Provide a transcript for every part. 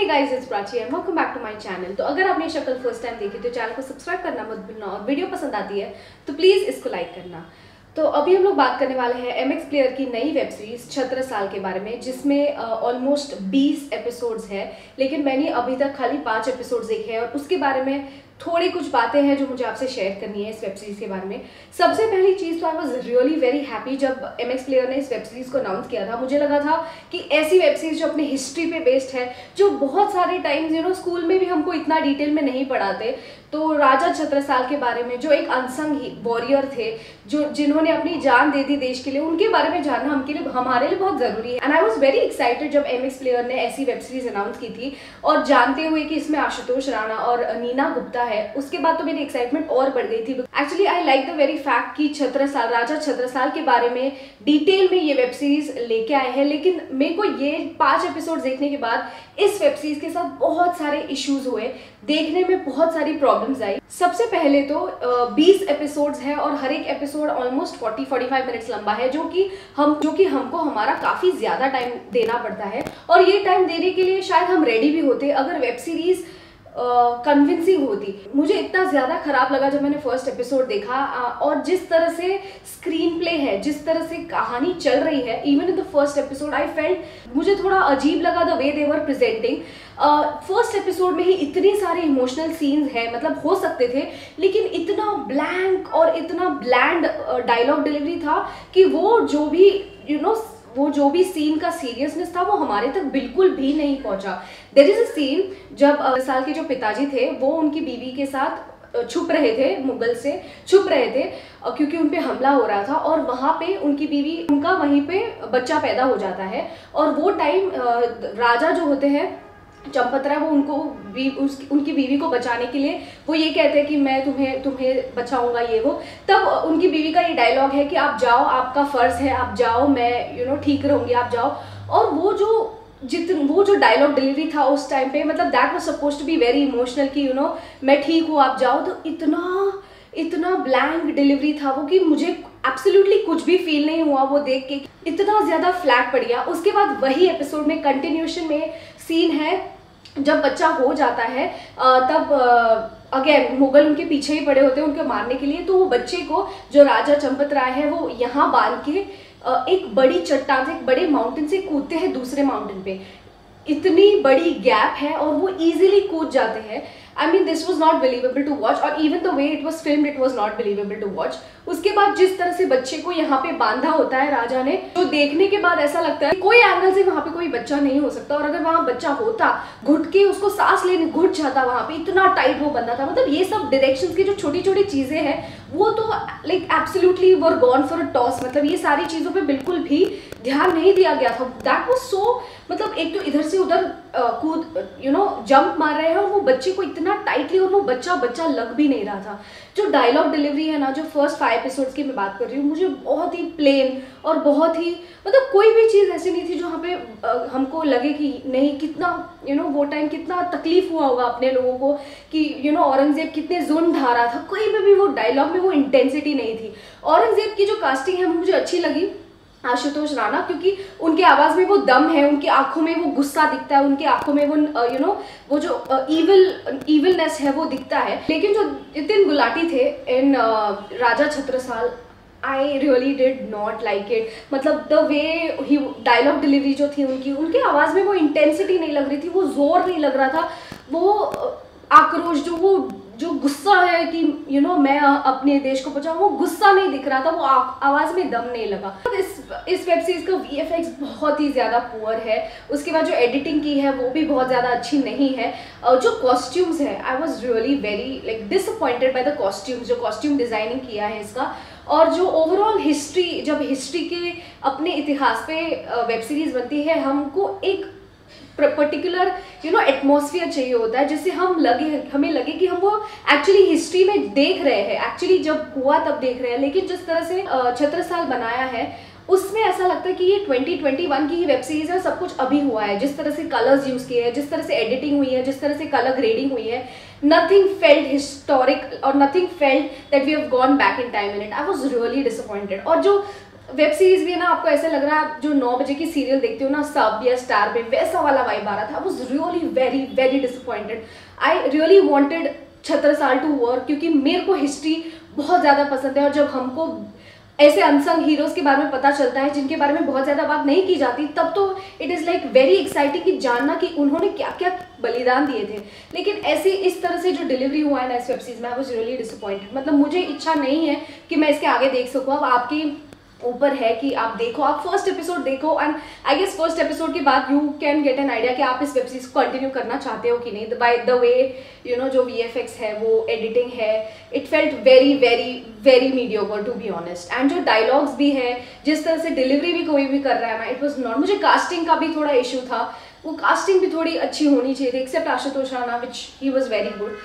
Guys, it's Prachi and welcome back to my channel. तो अगर आपने शक्ल फर्स्ट टाइम देखी तो चैनल को सब्सक्राइब करना मत भूलना और वीडियो पसंद आती है तो प्लीज इसको लाइक करना। तो अभी हम लोग बात करने वाले हैं एमएक्स प्लेयर की नई वेब सीरीज छत्रसाल के बारे में, जिसमें ऑलमोस्ट 20 एपिसोड्स है, लेकिन मैंने अभी तक खाली 5 एपिसोड्स देखे हैं और उसके बारे में थोड़ी कुछ बातें हैं जो मुझे आपसे शेयर करनी है इस वेब सीरीज के बारे में। सबसे पहली चीज़ तो आई वाज रियली वेरी हैप्पी जब एमएक्स प्लेयर ने इस वेब सीरीज को अनाउंस किया था। मुझे लगा था कि ऐसी वेब सीरीज जो अपनी हिस्ट्री पे बेस्ड है, जो बहुत सारे टाइम्स स्कूल में भी हमको इतना डिटेल में नहीं पढ़ाते, तो राजा छत्रसाल के बारे में जो एक अनसंग वॉरियर थे, जो जिन्होंने अपनी जान दे दी देश के लिए, उनके बारे में जानना हमारे लिए बहुत जरूरी है। And I was very excited जब एमएक्स प्लेयर ने ऐसी वेब सीरीज अनाउंस की थी, और जानते हुए कि इसमें आशुतोष राणा और नीना गुप्ता है, उसके बाद तो मेरी एक्साइटमेंट और बढ़ गई थी। Actually I like the very fact कि छत्रसाल, राजा छत्रसाल के बारे में डिटेल में ये वेब सीरीज लेके आए हैं। लेकिन मेरे को ये 5 एपिसोड देखने के बाद इस वेब सीरीज के साथ बहुत सारे इश्यूज हुए, देखने में बहुत सारी प्रॉब्लम्स आई। सबसे पहले तो 20 एपिसोड्स है और हर एक एपिसोड ऑलमोस्ट 40-45 मिनट्स लंबा है, जो कि हमको हमारा काफी ज्यादा टाइम देना पड़ता है। और ये टाइम देने के लिए शायद हम रेडी भी होते अगर वेब सीरीज कन्विंसिंग होती। मुझे इतना ज़्यादा खराब लगा जब मैंने फर्स्ट एपिसोड देखा, और जिस तरह से स्क्रीन प्ले है, जिस तरह से कहानी चल रही है, even in the first episode I felt, मुझे थोड़ा अजीब लगा the way they were presenting. First episode में ही इतनी सारे इमोशनल सीन्स हैं, मतलब हो सकते थे, लेकिन इतना ब्लैंक और इतना ब्लैंड डायलॉग डिलीवरी था कि वो जो भी सीन का सीरियसनेस था वो हमारे तक बिल्कुल भी नहीं पहुंचा। देयर इज अ सीन जब साल के जो पिताजी थे वो उनकी बीवी के साथ छुप रहे थे, मुगल से छुप रहे थे क्योंकि उन पे हमला हो रहा था, और वहां पे उनकी बीवी, उनका वहीं पे बच्चा पैदा हो जाता है। और वो टाइम राजा जो होते हैं चंपतराय, वो उनकी बीवी को बचाने के लिए वो ये कहते हैं कि मैं तुम्हें बचाऊंगा, ये वो। तब उनकी बीवी का ये डायलॉग है कि आप जाओ, आपका फर्ज है, आप जाओ, मैं ठीक रहूंगी, आप जाओ। और वो जो डायलॉग डिलीवरी था उस टाइम पे, मतलब that was supposed to be very emotional कि मैं ठीक हूँ, आप जाओ। तो इतना ब्लैंक डिलीवरी था वो कि मुझे एब्सोल्युटली कुछ भी फील नहीं हुआ वो देख के, इतना ज्यादा फ्लैट पड़ गया। उसके बाद वही एपिसोड में कंटिन्यूएशन में सीन है जब बच्चा हो जाता है, तब अगेन मुगल उनके पीछे ही पड़े होते हैं उनको मारने के लिए। तो वो बच्चे को, जो राजा चंपतराय है, वो यहाँ बांध के एक बड़ी चट्टान से, एक बड़े माउंटेन से कूदते हैं दूसरे माउंटेन पे। इतनी बड़ी गैप है और वो इजीली कूद जाते हैं। I mean this was not believable to watch, और even the way it was filmed it was not believable to watch. उसके बाद जिस तरह से बच्चे को यहाँ पे बांधा होता है राजा ने, तो देखने के बाद ऐसा लगता है कोई एंगल से वहां पे कोई बच्चा नहीं हो सकता, और अगर वहां बच्चा होता, घुट के उसको सांस लेने घुट जाता वहां पे, इतना टाइट वो बंधा था। मतलब ये सब डायरेक्शंस की जो छोटी छोटी चीजें हैं वो तो like absolutely were gone for a toss. मतलब ये सारी चीजों पे बिल्कुल भी ध्यान नहीं दिया गया था। दैट वाज सो, मतलब एक तो इधर से उधर कूद जंप मार रहे हैं, और वो बच्चे को इतना टाइटली, और वो बच्चा लग भी नहीं रहा था। जो डायलॉग डिलीवरी है ना, जो फर्स्ट 5 एपिसोड्स की मैं बात कर रही हूँ, मुझे बहुत ही प्लेन और बहुत ही, मतलब कोई भी चीज़ ऐसी नहीं थी जहाँ पे हमको लगे कि नहीं, कितना वो टाइम कितना तकलीफ हुआ होगा अपने लोगों को कि औरंगजेब कितने जुल्म ढा रहा था। कोई भी वो डायलॉग में वो इंटेंसिटी नहीं थी। औरंगजेब की जो कास्टिंग है मुझे अच्छी लगी, आशुतोष राणा, क्योंकि उनके आवाज में वो दम है, उनकी आंखों में वो गुस्सा दिखता है, उनकी आंखों में वो वो जो इविलनेस है वो दिखता है। लेकिन जो नितिन गुलाटी थे in Raja Chhatrasal, I really did not like it. मतलब the way he dialogue delivery जो थी उनकी आवाज में वो इंटेंसिटी नहीं लग रही थी, वो जोर नहीं लग रहा था, वो आक्रोश, जो गुस्सा है कि मैं अपने देश को बचाऊं, वो गुस्सा नहीं दिख रहा था, वो आवाज में दम नहीं लगा। इस वेब सीरीज का VFX बहुत ही ज्यादा पुअर है। उसके बाद जो एडिटिंग की है वो भी बहुत ज्यादा अच्छी नहीं है। जो कॉस्ट्यूम्स है, I was really very like disappointed by the costumes, जो कॉस्ट्यूम डिजाइनिंग किया है इसका। और जो ओवरऑल हिस्ट्री, जब हिस्ट्री के अपने इतिहास पे वेब सीरीज बनती है, हमको एक पर्टिकुलर एटमॉस्फेयर चाहिए होता है, जिससे हमें लगे कि हम वो एक्चुअली हिस्ट्री में देख रहे हैं, एक्चुअली जब हुआ तब देख रहे हैं। लेकिन जिस तरह से छत्रसाल बनाया है उसमें ऐसा लगता है कि ये 2021 की ही वेब सीरीज है, सब कुछ अभी हुआ है। जिस तरह से कलर्स यूज किए हैं, जिस तरह से एडिटिंग हुई है, जिस तरह से कलर ग्रेडिंग हुई है, नथिंग फेल्ट हिस्टोरिक और nothing felt that we have gone back in time in it. I was really disappointed. और जो वेब सीरीज भी है ना, आपको ऐसा लग रहा है आप जो 9 बजे की सीरियल देखते हो ना सब या स्टार पे, वैसा वाला वाइब आ रहा था। I was really very very disappointed. I really wanted Chhatrasal to work, क्योंकि मेरे को हिस्ट्री बहुत ज़्यादा पसंद है, और जब हमको ऐसे अनसंग हीरोज के बारे में पता चलता है जिनके बारे में बहुत ज़्यादा बात नहीं की जाती, तब तो it is like very exciting कि जानना कि उन्होंने क्या क्या बलिदान दिए थे। लेकिन ऐसे इस तरह से जो डिलीवरी हुआ है ना इस वेब सीरीज में, आई वाज रियली डिसअपॉइंटेड। मतलब मुझे इच्छा नहीं है कि मैं इसके आगे देख सकूँ। अब आपकी ऊपर है कि आप देखो, आप फर्स्ट एपिसोड देखो, and I guess first episode के बाद you can get an idea कि आप इस वेब सीरीज को कंटिन्यू करना चाहते हो कि नहीं। By the way you know जो VFX है, वो एडिटिंग है, it felt very very very mediocre to be honest. And जो डायलॉग्स भी है, जिस तरह से डिलीवरी भी कोई भी कर रहा है ना, इट वॉज नॉट। मुझे कास्टिंग का भी थोड़ा इशू था, वो कास्टिंग भी थोड़ी अच्छी होनी चाहिए थी, except Ashutosh Rana which he was very good.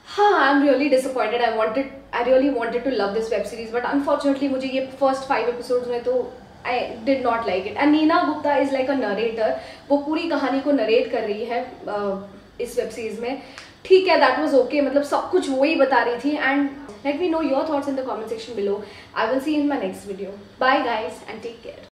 हाँ, I am really disappointed. I really wanted to love this web series, but unfortunately मुझे ये फर्स्ट 5 एपिसोड्स में तो I did not like it. And Neena Gupta is like a narrator, वो पूरी कहानी को narrate कर रही है इस वेब सीरीज में। ठीक है, दैट वाज ओके, मतलब सब कुछ वही बता रही थी। And let me know your thoughts in the comment section below. I will see in my next video. Bye guys and take care.